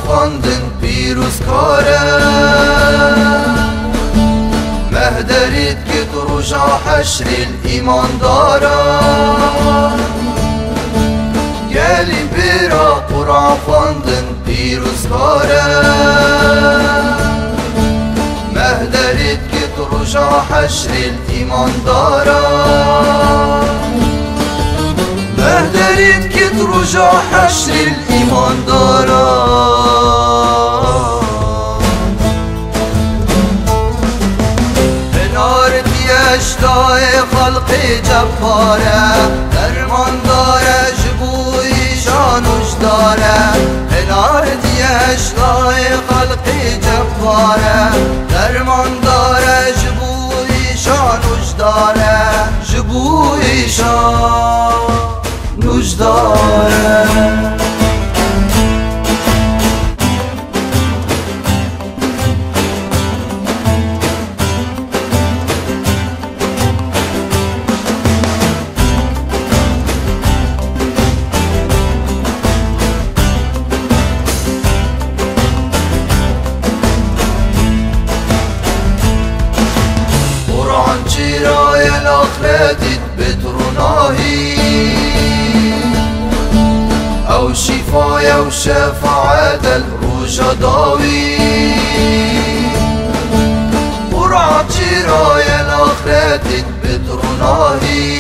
خواندن پیروز کاره مهدرید که تو رجا حشر ایمان داره گلی بیرا قرآن خواندن پیروز کاره مهدرید که تو رجا حشر ایمان داره مهدرید که تو رجا حشر ایمان داره اشتای خلق جباره درمان داره جبوی شانوش داره هنار اشتای خلق جباره درمان داره جبوی شانوش داره جبوی شانوش داره چرای الاخرتید بتروناهی او شفای او شفاعت الروش داوی قرآن چرای الاخرتید بتروناهی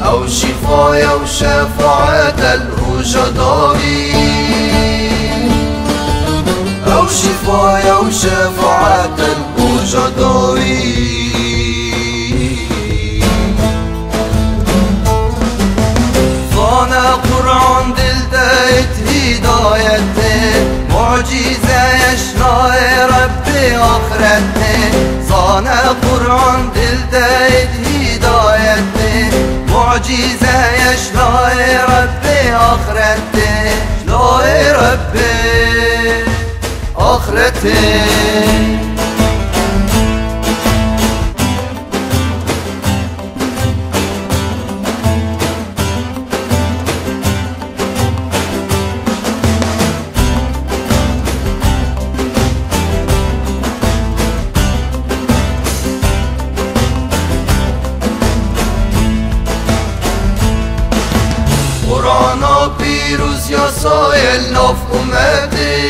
او شفای او شفاعت الروش داوی او شفای او شفاعت الروش داوی فانا قرآن دل دایت هدایت معجزه اشنای رب آخرت فانا قرآن دل دایت هدایت معجزه اشنای رب آخرت اشنای رب آخرته قرآن پیروز یا سایل ناف اومده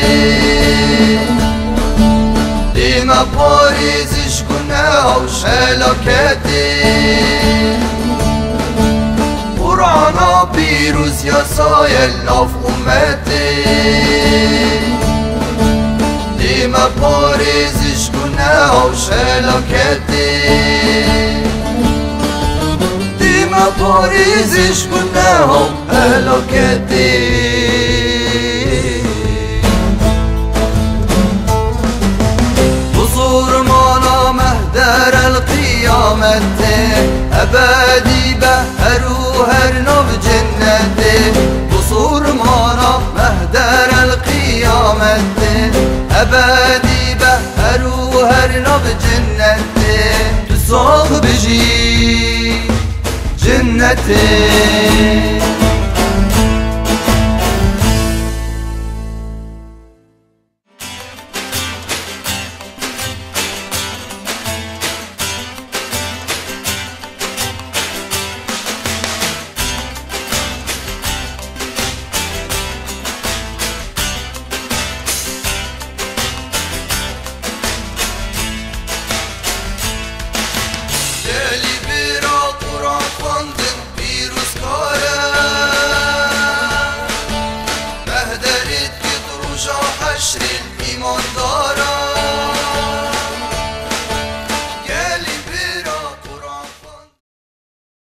دیما پاریزش گناه و شلاکته قرآن پیروز یا سایل ناف اومده دیما پاریزش گناه و شلاکته دیما پاریزش گناه و هلاکته بزور مانا مهدر القیامت ابدی به هر و هر نو جنت بزور مانا مهدر القیامت ابدی به هر و هر نو جنت تو صاحب جی جنت